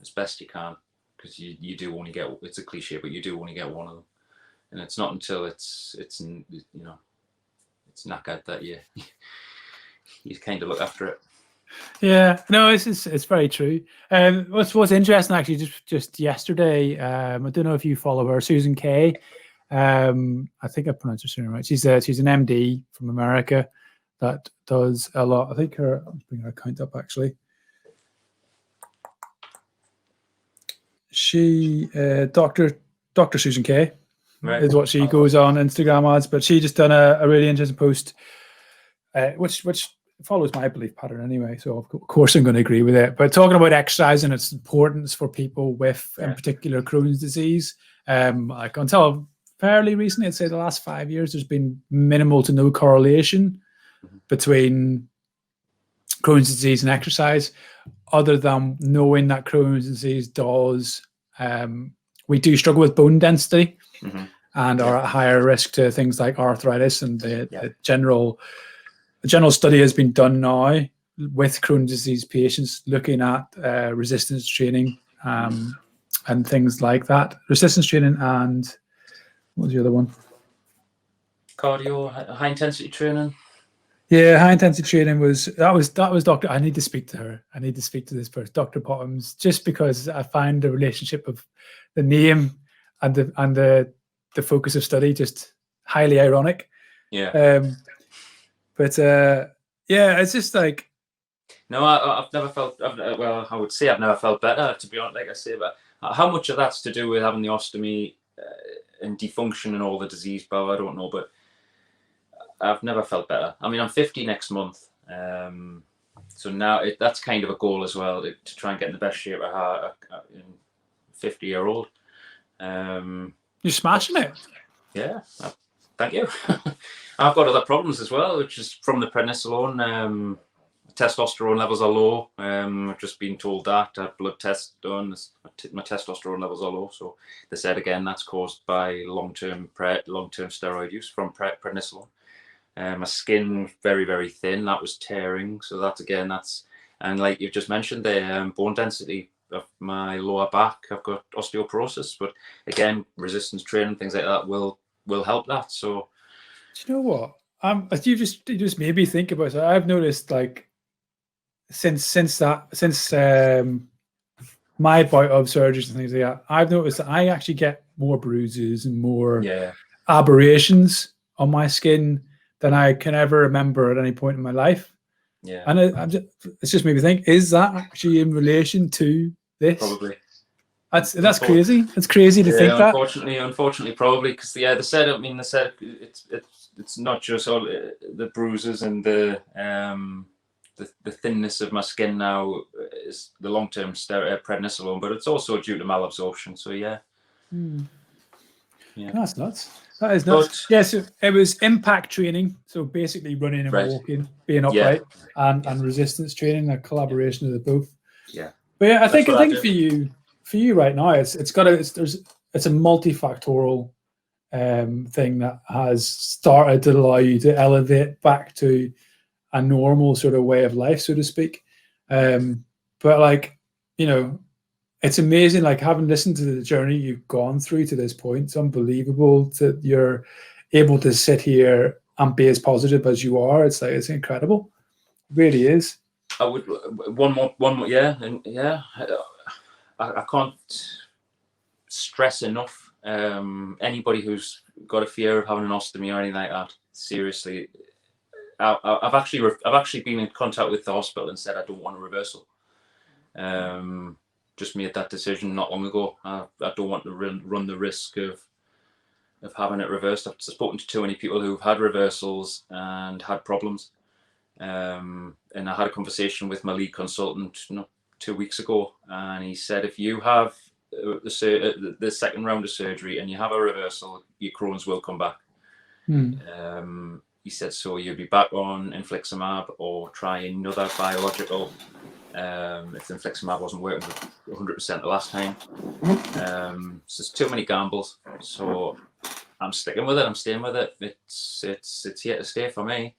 as best you can, because you do only get, it's a cliche, but you do only get one of them, and it's not until it's knackered that you kind of look after it. Yeah, no, it's very true. What's interesting actually, just yesterday, I don't know if you follow her, Susan Kay. I think I pronounced her surname right. She's an MD from America that does a lot. I think I'll bring her account up actually. She Dr. Susan Kay is what she goes on Instagram ads, but she just done a really interesting post, which follows my belief pattern anyway. So of course I'm going to agree with it. But talking about exercise and its importance for people with, in particular, Crohn's disease, like until fairly recently, I'd say the last 5 years, there's been minimal to no correlation between Crohn's disease and exercise, other than knowing that Crohn's disease does, we do struggle with bone density and are at higher risk to things like arthritis. And the general study has been done now with Crohn's disease patients looking at resistance training and things like that. Resistance training and what was the other one? Cardio, high intensity training. Yeah, high intensity training was Dr. I need to speak to her. I need to speak to this person, Dr. Bottoms, just because I find the relationship of the name and the focus of study just highly ironic. Yeah. But yeah, it's just like. No, I've never felt. Well, I would say I've never felt better, to be honest. Like I say, but how much of that's to do with having the ostomy and defunction and all the disease bow, I don't know, but I've never felt better. I mean, I'm 50 next month, so now that's kind of a goal as well, to try and get in the best shape I have in 50-year-old. You're smashing it. Yeah, thank you. I've got other problems as well, which is from the prednisolone. Testosterone levels are low. I've just been told that. I had blood tests done. My testosterone levels are low. So they said again that's caused by long-term steroid use from prednisolone. My skin very, very thin. That was tearing. So and like you've just mentioned, the bone density of my lower back. I've got osteoporosis, but again, resistance training, things like that will help that. So, do you know what? You just made me think about it. I've noticed, like, since my bout of surgeries and things like that, I've noticed that I actually get more bruises and more aberrations on my skin than I can ever remember at any point in my life. Yeah, and it's just made me think: is that actually in relation to this? Probably. That's crazy. It's crazy to think that. Unfortunately, probably, because they said it's not just all the bruises and the thinness of my skin now is the long-term prednisolone, but it's also due to malabsorption. So yeah. That's nuts. That is nuts. But, so it was impact training, so basically running and walking, being upright, and resistance training, a collaboration of the both. Yeah. But yeah, I think for you right now, it's a multifactorial thing that has started to allow you to elevate back to a normal sort of way of life, so to speak. But like, it's amazing, like, having listened to the journey you've gone through to this point. It's unbelievable that you're able to sit here and be as positive as you are. It's like, it's incredible. It really is. I would one more, yeah, and yeah. I can't stress enough. Anybody who's got a fear of having an ostomy or anything like that, seriously, I've actually been in contact with the hospital and said I don't want a reversal. Just made that decision not long ago. I don't want to run the risk of having it reversed. I've spoken to too many people who've had reversals and had problems. And I had a conversation with my lead consultant 2 weeks ago, and he said, if you have the second round of surgery and you have a reversal, your Crohn's will come back. He said, so you'll be back on infliximab or try another biological if the infliximab wasn't working 100% the last time. So there's too many gambles. So I'm sticking with it. I'm staying with it. It's here to stay for me.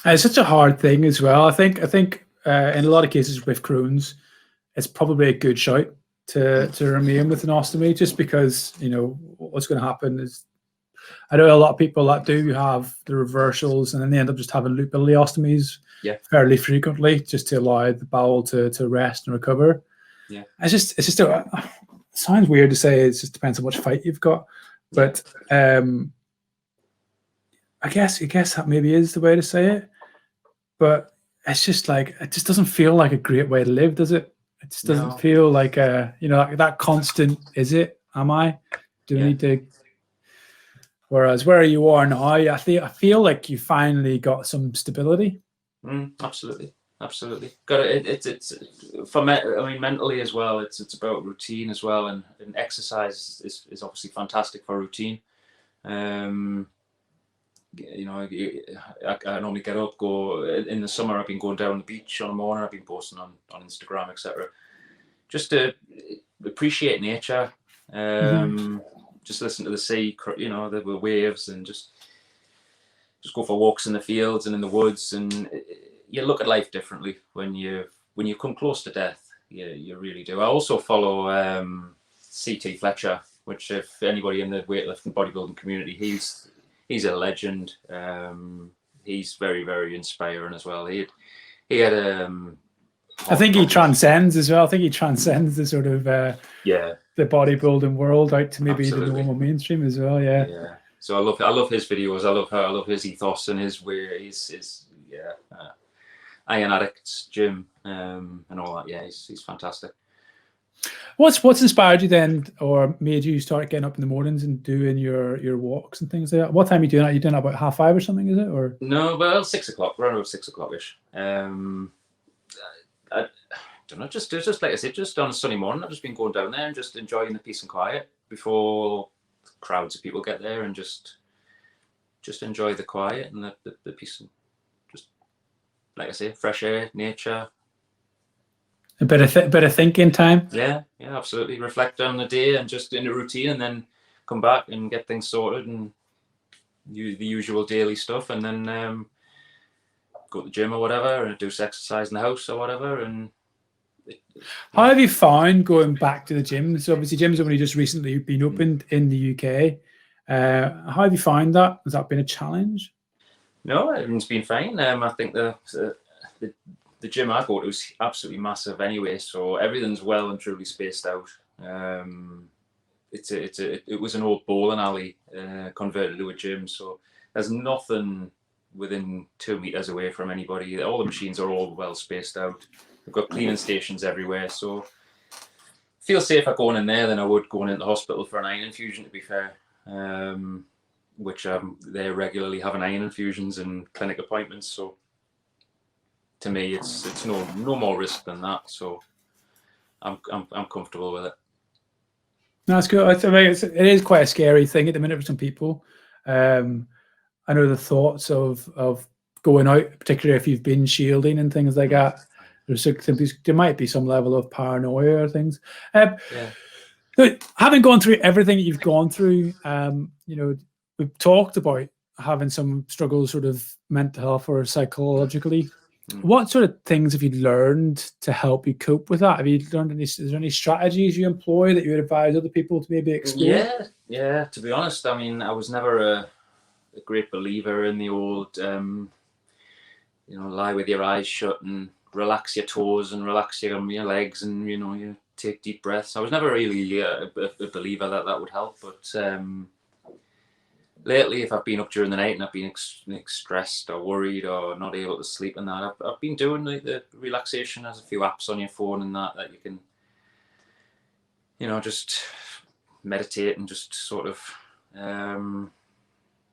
It's such a hard thing as well. I think in a lot of cases with Crohn's, it's probably a good shout to remain with an ostomy, just because what's going to happen is, I know a lot of people that do have the reversals and then they end up just having loop ileostomies fairly frequently, just to allow the bowel to rest and recover. Yeah, it's just it sounds weird to say. It just depends on which fight you've got, but I guess that maybe is the way to say it. But it's just like, it just doesn't feel like a great way to live, does it? It just doesn't feel like that constant. Is it? Am I? Do I need to? Whereas where you are now, I feel like you finally got some stability. Absolutely. Got it. It's for me. I mean, mentally as well. It's about routine as well, and exercise is obviously fantastic for routine. I normally get up, go in the summer. I've been going down the beach on the morning. I've been posting on Instagram, etc. Just to appreciate nature. Just listen to the sea, the waves, and just go for walks in the fields and in the woods, and you look at life differently when you come close to death. You really do. I also follow CT Fletcher, which, if anybody in the weightlifting bodybuilding community, he's a legend. He's very, very inspiring as well. He had I think he transcends as well. I think he transcends the sort of the bodybuilding world out to maybe the normal mainstream as well. Yeah. So I love his videos. I love his ethos and his way. His Iron Addicts gym and all that. Yeah, he's fantastic. What's inspired you then, or made you start getting up in the mornings and doing your walks and things like that? What time are you doing that? Are you doing that about 5:30 or something, is it? Or no, well, 6 o'clock, around about 6 o'clock-ish. I don't know, just like I said, just on a sunny morning, I've just been going down there and just enjoying the peace and quiet before crowds of people get there, and just enjoy the quiet and the peace, and just, like I say, fresh air, nature. A bit of thinking time. Yeah, absolutely. Reflect on the day and just in a routine, and then come back and get things sorted and use the usual daily stuff, and then go to the gym or whatever, and do exercise in the house or whatever. And how have you found going back to the gym? So obviously gyms have only just recently been opened in the UK. How have you found that? Has that been a challenge? No, everything's been fine. I think the gym I go to is absolutely massive anyway, so everything's well and truly spaced out. It was an old bowling alley converted to a gym, so there's nothing within 2 meters away from anybody. All the machines are all well spaced out. We've got cleaning stations everywhere, so I feel safer going in there than I would going into the hospital for an iron infusion, to be fair. Which they regularly having iron infusions and clinic appointments, so to me it's no more risk than that, so I'm comfortable with it. That's good. I mean, it is quite a scary thing at the minute for some people. I know the thoughts of going out, particularly if you've been shielding and things like that, there might be some level of paranoia or things. Having gone through everything that you've gone through, we've talked about having some struggles, sort of mental health or psychologically. What sort of things have you learned to help you cope with that? Have you learned is there any strategies you employ that you would advise other people to maybe explore? Yeah. To be honest, I mean, I was never a great believer in the old, lie with your eyes shut and relax your toes and relax your legs and, you take deep breaths. I was never really a believer that would help, but lately, if I've been up during the night and I've been stressed or worried or not able to sleep and that, I've been doing the relaxation. There's a few apps on your phone and that you can, just meditate and just sort of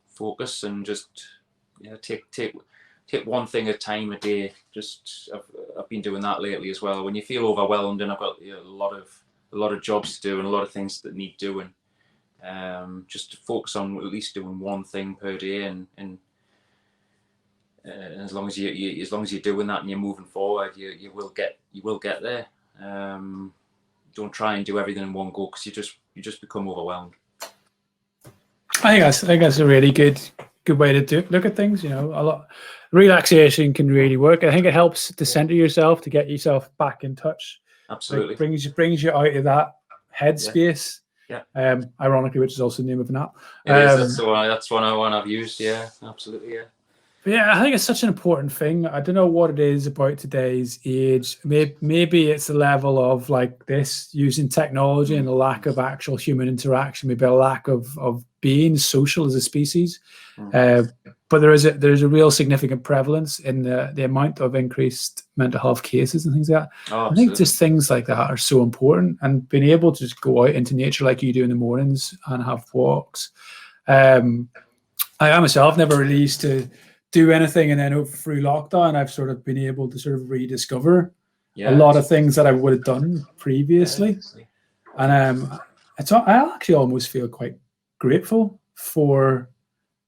focus and just take one thing at a time a day. I've been doing that lately as well. When you feel overwhelmed, and I've got a lot of lot of jobs to do and a lot of things that need doing. Just to focus on at least doing one thing per day, and as long as you're doing that and you're moving forward, you will get there. Don't try and do everything in one go, because you just become overwhelmed. I think that's a really good way to look at things. A lot relaxation can really work. I think it helps to center yourself, to get yourself back in touch. Absolutely, brings you out of that headspace. Yeah. Ironically, which is also the name of an app. It is. That's one I've used. Yeah, absolutely. Yeah. But yeah, I think it's such an important thing. I don't know what it is about today's age. Maybe it's the level of like this, using technology and the lack of actual human interaction. Maybe a lack of being social as a species. But there's a real significant prevalence in the amount of increased mental health cases and things like that. Oh, I think just things like that are so important, and being able to just go out into nature like you do in the mornings and have walks. I myself never really used to do anything, and then through lockdown, I've sort of been able to sort of rediscover a lot of things that I would have done previously. And I actually almost feel quite grateful for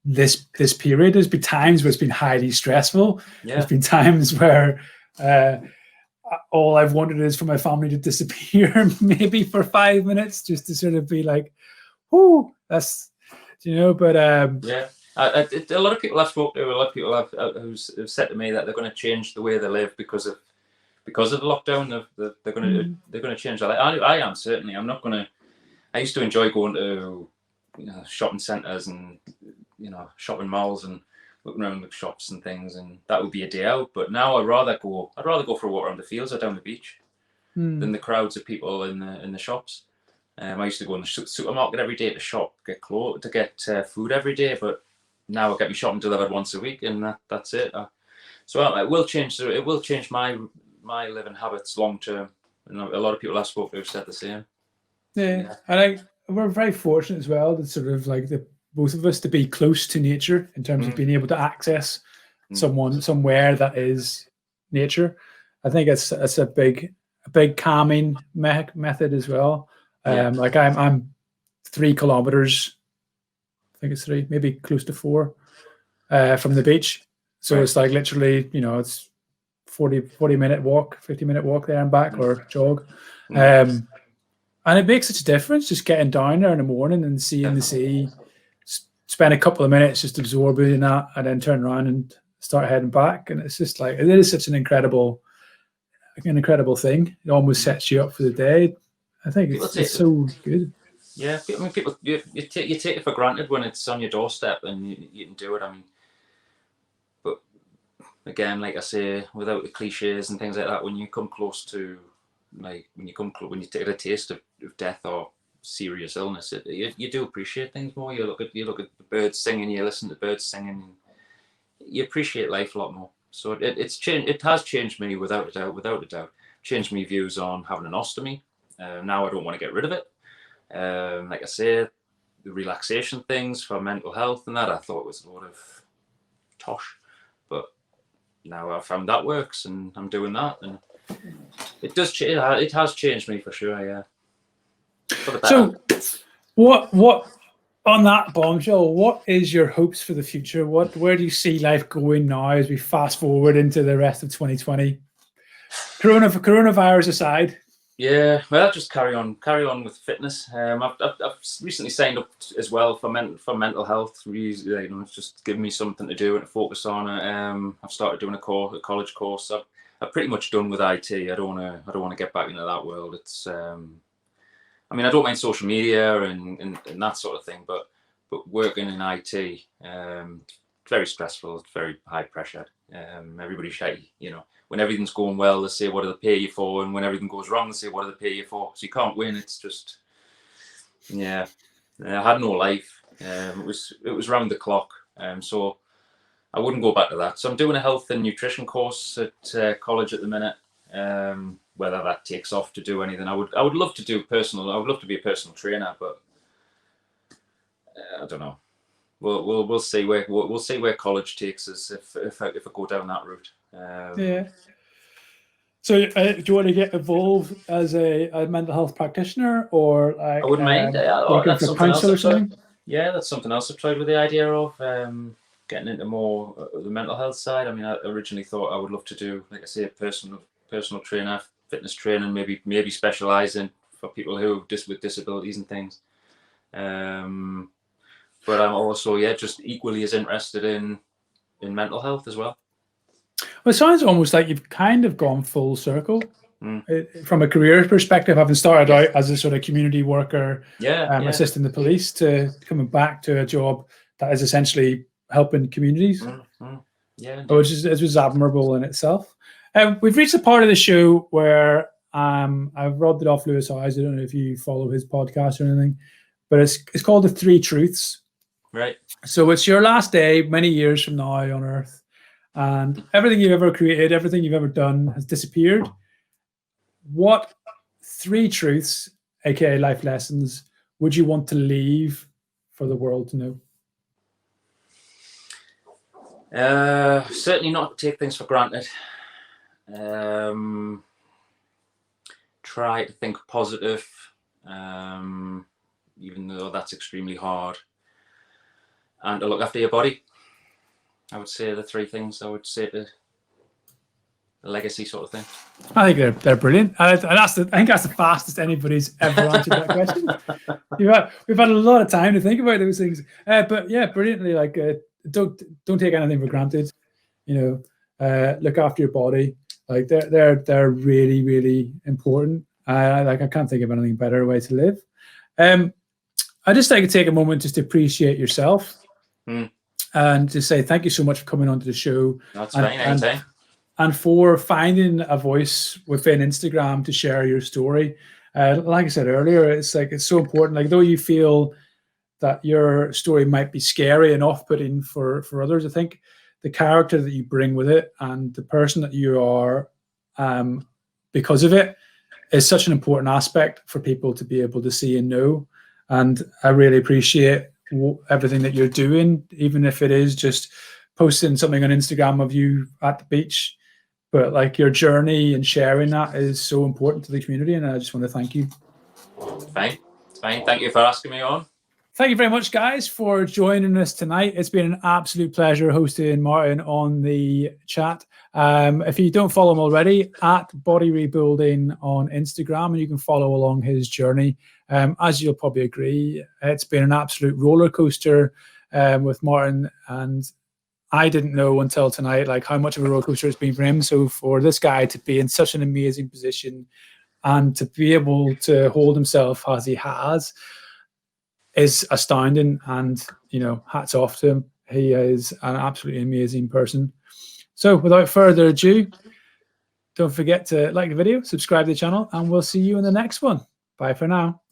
this period. There's been times where it's been highly stressful. There's been times where all I've wanted is for my family to disappear, maybe for 5 minutes, just to sort of be like, "Whoo, that's," But a lot of people I've spoken to, a lot of people who've said to me that they're going to change the way they live because of the lockdown. They're going to change that. I am certainly. I'm not going to. I used to enjoy going to shopping centres and shopping malls and looking around the shops and things, and that would be a day out. But now I'd rather go for a walk around the fields or down the beach than the crowds of people in the shops. I used to go in the supermarket every day to shop, get clothes, to get food every day, but now I get my shopping delivered once a week, and that's it. So it will change. It will change my living habits long term. And a lot of people I spoke to have said the same. Yeah. And we're very fortunate as well that sort of like both of us to be close to nature in terms of being able to access somewhere that is nature. I think it's a big calming method as well. Like I'm 3 kilometers. I think it's 3, maybe close to 4 from the beach. So it's like literally, it's 40-minute walk, 50-minute walk there and back, or jog. And it makes such a difference just getting down there in the morning and seeing the sea, spend a couple of minutes just absorbing that, and then turn around and start heading back. And it's just like, it is such an incredible thing. It almost sets you up for the day. I think it's so good. Yeah, I mean, people you take it for granted when it's on your doorstep and you can do it. I mean, but again, like I say, without the cliches and things like that, when you come close to, like when you take a taste of death or serious illness, you do appreciate things more. You look at the birds singing, you listen to birds singing, you appreciate life a lot more. So it's changed. It has changed me without a doubt. Changed my views on having an ostomy. Now I don't want to get rid of it. Like I say, the relaxation things for mental health and that, I thought was a lot of tosh, but now I've found that works and I'm doing that, and it does. It has changed me for sure. Yeah. So, what on that bombshell? What is your hopes for the future? Where do you see life going now as we fast forward into the rest of 2020? Coronavirus aside. Yeah, well, just carry on with fitness. I've recently signed up as well for mental health. It's just given me something to do and to focus on. I've started doing a college course. I've pretty much done with IT. I don't want to get back into that world. It's I mean, I don't mind social media and that sort of thing, but working in IT, it's very stressful. It's very high pressure. Everybody's shy, When everything's going well, they say, what do they pay you for? And when everything goes wrong, they say, what do they pay you for? So you can't win. It's just, I had no life. It was round the clock. So I wouldn't go back to that. So I'm doing a health and nutrition course at college at the minute. Whether that takes off to do anything, I would love to do personal. I would love to be a personal trainer, but I don't know. We'll see where college takes us if I go down that route. So do you want to get involved as a mental health practitioner, or like I wouldn't mind. working That's for something else counsel or I've tried. something? Yeah, that's something else I've tried with the idea of getting into more the mental health side. I mean, I originally thought I would love to do, like I say, a personal trainer, fitness training, maybe specialising for people who with disabilities and things. But I'm also just equally as interested in mental health as well. Well, it sounds almost like you've kind of gone full circle. From a career perspective, having started out as a sort of community worker, assisting the police, to coming back to a job that is essentially helping communities, which is admirable in itself. We've reached a part of the show where I've robbed it off Lewis Howes. I don't know if you follow his podcast or anything, but it's called The Three Truths. Right. So it's your last day, many years from now on Earth, and everything you've ever created, everything you've ever done has disappeared. What three truths, aka life lessons, would you want to leave for the world to know? Certainly not take things for granted. Try to think positive, even though that's extremely hard. And to look after your body. I would say the three things I would say to the legacy sort of thing. I think they're brilliant. I think that's the fastest anybody's ever answered that question. We've had a lot of time to think about those things. But yeah, brilliantly, like don't take anything for granted. You know, look after your body. Like they're really, really important. I can't think of anything better way to live. I just like to take a moment just to appreciate yourself and to say thank you so much for coming onto the show. That's fine, anytime. And for finding a voice within Instagram to share your story. Like I said earlier, it's so important. Like, though you feel that your story might be scary and off-putting for others, I think the character that you bring with it and the person that you are because of it is such an important aspect for people to be able to see and know. And I really appreciate everything that you're doing, even if it is just posting something on Instagram of you at the beach. But like, your journey and sharing that is so important to the community, and I just want to thank you. Fine. Thank you for asking me on. Thank you very much, guys, for joining us tonight. It's been an absolute pleasure hosting Martin on the chat. If you don't follow him already, at Body Rebuilding on Instagram, and you can follow along his journey. As you'll probably agree, it's been an absolute roller coaster with Martin, and I didn't know until tonight like how much of a roller coaster it's been for him. So for this guy to be in such an amazing position and to be able to hold himself as he has is astounding. And, you know, hats off to him. He is an absolutely amazing person. So without further ado, don't forget to like the video, subscribe to the channel, and we'll see you in the next one. Bye for now.